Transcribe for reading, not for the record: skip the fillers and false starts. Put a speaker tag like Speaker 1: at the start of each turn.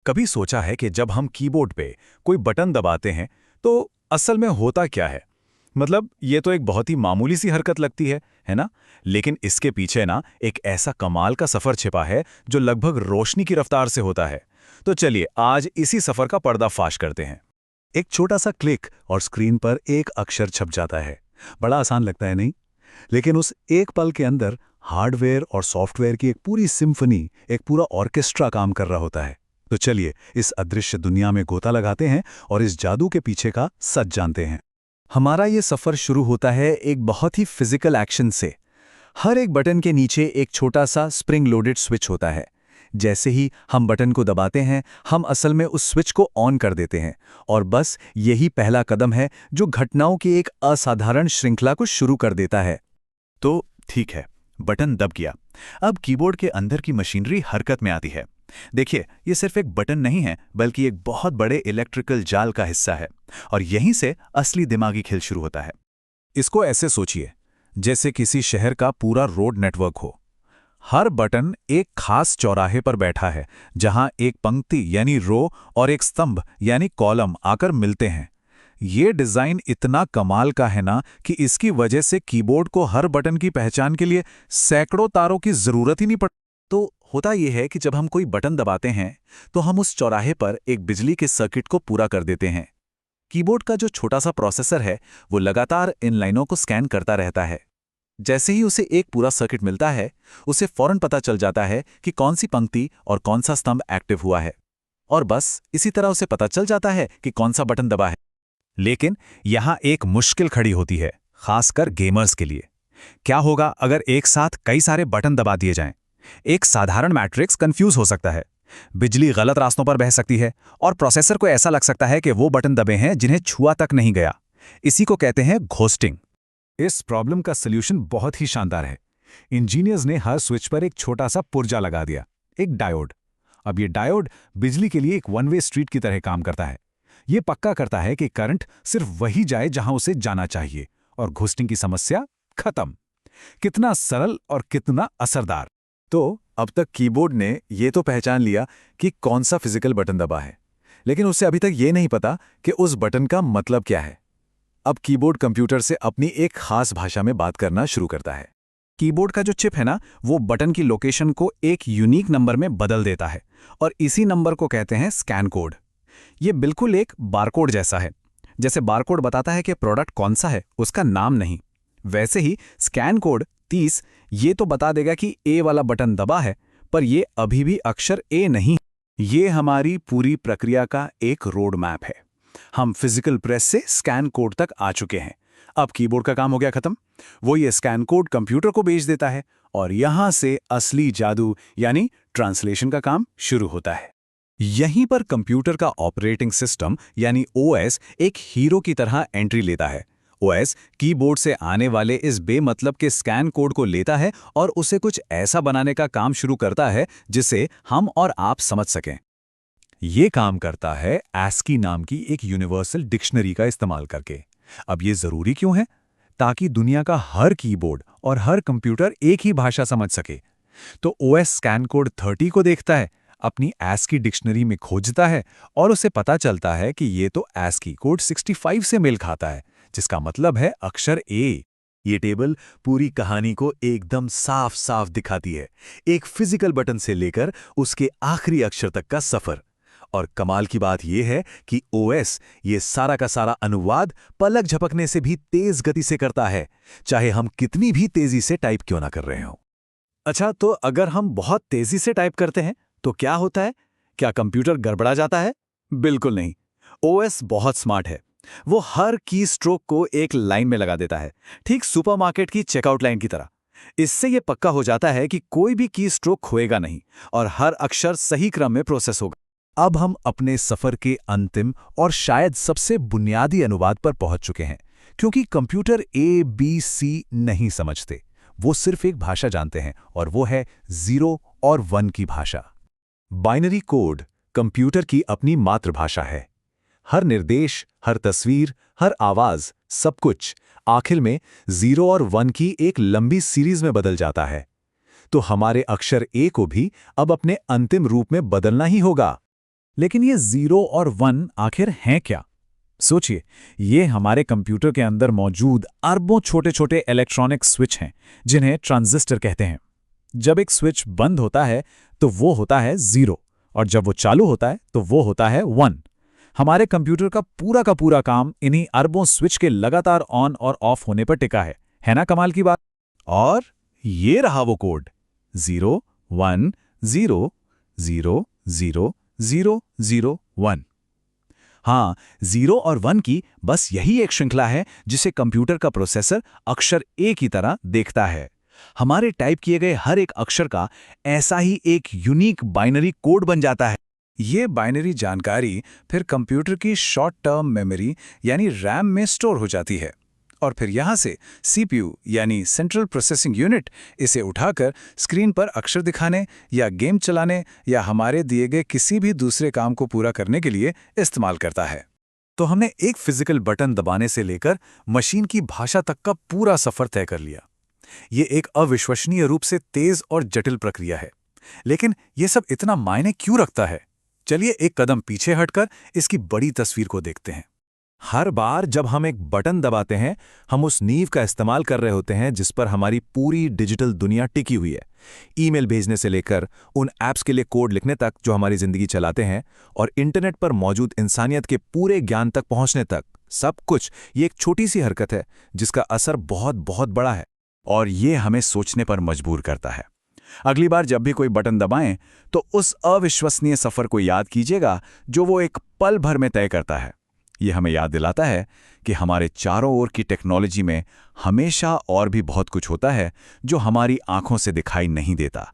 Speaker 1: कभी सोचा है कि जब हम कीबोर्ड पे कोई बटन दबाते हैं तो असल में होता क्या है? मतलब ये तो एक बहुत ही मामूली सी हरकत लगती है ना? लेकिन इसके पीछे ना एक ऐसा कमाल का सफर छिपा है जो लगभग रोशनी की रफ्तार से होता है। तो चलिए आज इसी सफर का पर्दाफाश करते हैं। एक छोटा सा क्लिक और स्क्रीन पर एक अक्षर छप जाता है। बड़ा आसान लगता है नहीं? लेकिन उस एक पल के अंदर हार्डवेयर और सॉफ्टवेयर की एक पूरी सिम्फनी, एक पूरा ऑर्केस्ट्रा काम कर रहा होता है। तो चलिए इस अदृश्य दुनिया में गोता लगाते हैं और इस जादू के पीछे का सच जानते हैं। हमारा ये सफर शुरू होता है एक बहुत ही फिजिकल एक्शन से। हर एक बटन के नीचे एक छोटा सा स्प्रिंग लोडेड स्विच होता है। जैसे ही हम बटन को दबाते हैं, हम असल में उस स्विच को ऑन कर देते हैं और बस यही पहला कदम है जो घटनाओं की एक असाधारण श्रृंखला को शुरू कर देता है।
Speaker 2: तो ठीक है, बटन दब गया। अब कीबोर्ड के अंदर की मशीनरी हरकत में आती है। देखिए, ये सिर्फ एक बटन नहीं है, बल्कि एक बहुत बड़े इलेक्ट्रिकल जाल का हिस्सा है और यहीं से असली दिमागी खेल शुरू होता है।
Speaker 1: इसको ऐसे सोचिए, जैसे किसी शहर का पूरा रोड नेटवर्क हो। हर बटन एक खास चौराहे पर बैठा है, जहां एक पंक्ति यानी रो और एक स्तंभ यानी कॉलम आकर मिलते हैं। ये डिजाइन इतना कमाल का है ना कि इसकी वजह से कीबोर्ड को हर बटन की पहचान के लिए सैकड़ों तारों की जरूरत ही नहीं पड़ती।
Speaker 2: तो होता यह है कि जब हम कोई बटन दबाते हैं तो हम उस चौराहे पर एक बिजली के सर्किट को पूरा कर देते हैं। कीबोर्ड का जो छोटा सा प्रोसेसर है वो लगातार इन लाइनों को स्कैन करता रहता है। जैसे ही उसे एक पूरा सर्किट मिलता है, उसे फौरन पता चल जाता है कि कौन सी पंक्ति और कौन सा स्तंभ एक्टिव हुआ है, और बस इसी तरह उसे पता चल जाता है कि कौन सा बटन दबा है।
Speaker 1: लेकिन यहां एक मुश्किल खड़ी होती है, खासकर गेमर्स के लिए। क्या होगा अगर एक साथ कई सारे बटन दबा दिए जाएं? एक साधारण मैट्रिक्स कंफ्यूज हो सकता है, बिजली गलत रास्तों पर बह सकती है और प्रोसेसर को ऐसा लग सकता है कि वो बटन दबे हैं जिन्हें छुआ तक नहीं गया। इसी को कहते हैं घोस्टिंग। इस प्रॉब्लम का सल्यूशन बहुत ही शानदार है। इंजीनियर्स ने हर स्विच पर एक छोटा सा पुर्जा लगा दिया, एक डायोड। अब ये डायोड बिजली के लिए एक वन वे स्ट्रीट की तरह काम करता है। ये पक्का करता है कि करंट सिर्फ वही जाए जहां उसे जाना चाहिए और घोस्टिंग की समस्या खत्म। कितना सरल और कितना असरदार।
Speaker 2: तो अब तक कीबोर्ड ने ये तो पहचान लिया कि कौन सा फिजिकल बटन दबा है, लेकिन उसे अभी तक ये नहीं पता कि उस बटन का मतलब क्या है। अब कीबोर्ड कंप्यूटर से अपनी एक खास भाषा में बात करना शुरू करता है।
Speaker 1: कीबोर्ड का जो चिप है ना, वो बटन की लोकेशन को एक यूनिक नंबर में बदल देता है और इसी नंबर को कहते हैं स्कैन कोड। ये बिल्कुल एक बारकोड जैसा है। जैसे बारकोड बताता है कि प्रोडक्ट कौन सा है, उसका नाम नहीं, वैसे ही स्कैन कोड 30 ये तो बता देगा कि ए वाला बटन दबा है, पर ये अभी भी अक्षर ए नहीं। ये हमारी पूरी प्रक्रिया का एक रोड मैप है। हम फिजिकल प्रेस से स्कैन कोड तक आ चुके हैं। अब कीबोर्ड का काम हो गया खत्म। वो ये स्कैन कोड कंप्यूटर को भेज देता है और यहां से असली जादू यानी ट्रांसलेशन का काम शुरू होता है। यहीं पर कंप्यूटर का ऑपरेटिंग सिस्टम यानी ओएस एक हीरो की तरह एंट्री लेता है। ओएस कीबोर्ड से आने वाले इस बेमतलब के स्कैन कोड को लेता है और उसे कुछ ऐसा बनाने का काम शुरू करता है जिसे हम और आप समझ सकें। ये काम करता है ASCII नाम की एक यूनिवर्सल डिक्शनरी का इस्तेमाल करके। अब ये जरूरी क्यों है? ताकि दुनिया का हर कीबोर्ड और हर कंप्यूटर एक ही भाषा समझ सके। तो ओएस स्कैन कोड 30 को देखता है, अपनी ASCII डिक्शनरी में खोजता है और उसे पता चलता है कि ये तो ASCII कोड 65 से मेल खाता है, जिसका मतलब है अक्षर ए।
Speaker 2: ये टेबल पूरी कहानी को एकदम साफ साफ दिखाती है, एक फिजिकल बटन से लेकर उसके आखिरी अक्षर तक का सफर। और कमाल की बात यह है कि ओएस ये सारा का सारा अनुवाद पलक झपकने से भी तेज गति से करता है, चाहे हम कितनी भी तेजी से टाइप क्यों ना कर रहे हों।
Speaker 1: अच्छा, तो अगर हम बहुत तेजी से टाइप करते हैं तो क्या होता है? क्या कंप्यूटर गड़बड़ा जाता है? बिल्कुल नहीं। ओएस बहुत स्मार्ट है। वो हर की स्ट्रोक को एक लाइन में लगा देता है, ठीक सुपरमार्केट की चेकआउट लाइन की तरह। इससे यह पक्का हो जाता है कि कोई भी की स्ट्रोक खोएगा नहीं और हर अक्षर सही क्रम में प्रोसेस होगा। अब हम अपने सफर के अंतिम और शायद सबसे बुनियादी अनुवाद पर पहुंच चुके हैं, क्योंकि कंप्यूटर ए बी सी नहीं समझते। वो सिर्फ एक भाषा जानते हैं और वो है 0 और 1 की भाषा। बाइनरी कोड कंप्यूटर की अपनी मातृभाषा है। हर निर्देश, हर तस्वीर, हर आवाज, सब कुछ आखिर में 0 और 1 की एक लंबी सीरीज में बदल जाता है। तो हमारे अक्षर ए को भी अब अपने अंतिम रूप में बदलना ही होगा।
Speaker 2: लेकिन ये 0 और 1 आखिर हैं क्या? सोचिए, ये हमारे कंप्यूटर के अंदर मौजूद अरबों छोटे-छोटे इलेक्ट्रॉनिक स्विच हैं, जिन्हें ट्रांजिस्टर कहते हैं। जब एक स्विच बंद होता है, तो वो होता है 0, और जब वो चालू होता है, तो वो होता है 1। हमारे कंप्यूटर का पूरा काम इन्हीं अरबों स्विच के लगातार ऑन और ऑफ होने पर टिका है ना कमाल की बात?
Speaker 1: और ये रहा वो कोड 0 1 0 0 0 0 0 1। हाँ, 0 और 1 की बस यही एक श्रृंखला है जिसे कंप्यूटर का प्रोसेसर अक्षर ए की तरह देखता है। हमारे टाइप किए गए हर एक अक्षर का ऐसा ही एक यूनिक बाइनरी कोड बन जाता है। ये बाइनरी जानकारी फिर कंप्यूटर की शॉर्ट टर्म मेमोरी यानी रैम में स्टोर हो जाती है और फिर यहाँ से सीपीयू यानी सेंट्रल प्रोसेसिंग यूनिट इसे उठाकर स्क्रीन पर अक्षर दिखाने या गेम चलाने या हमारे दिए गए किसी भी दूसरे काम को पूरा करने के लिए इस्तेमाल करता है।
Speaker 2: तो हमने एक फिजिकल बटन दबाने से लेकर मशीन की भाषा तक का पूरा सफर तय कर लिया। ये एक अविश्वसनीय रूप से तेज और जटिल प्रक्रिया है, लेकिन ये सब इतना मायने क्यों रखता है? चलिए एक कदम पीछे हटकर इसकी बड़ी तस्वीर को देखते हैं। हर बार जब हम एक बटन दबाते हैं, हम उस नींव का इस्तेमाल कर रहे होते हैं जिस पर हमारी पूरी डिजिटल दुनिया टिकी हुई है। ईमेल भेजने से लेकर उन ऐप्स के लिए कोड लिखने तक जो हमारी जिंदगी चलाते हैं, और इंटरनेट पर मौजूद इंसानियत के पूरे ज्ञान तक पहुंचने तक, सब कुछ ये एक छोटी सी हरकत है जिसका असर बहुत बहुत बड़ा है।
Speaker 1: और ये हमें सोचने पर मजबूर करता है। अगली बार जब भी कोई बटन दबाएं तो उस अविश्वसनीय सफर को याद कीजिएगा जो वो एक पल भर में तय करता है। ये हमें याद दिलाता है कि हमारे चारों ओर की टेक्नोलॉजी में हमेशा और भी बहुत कुछ होता है जो हमारी आंखों से दिखाई नहीं देता।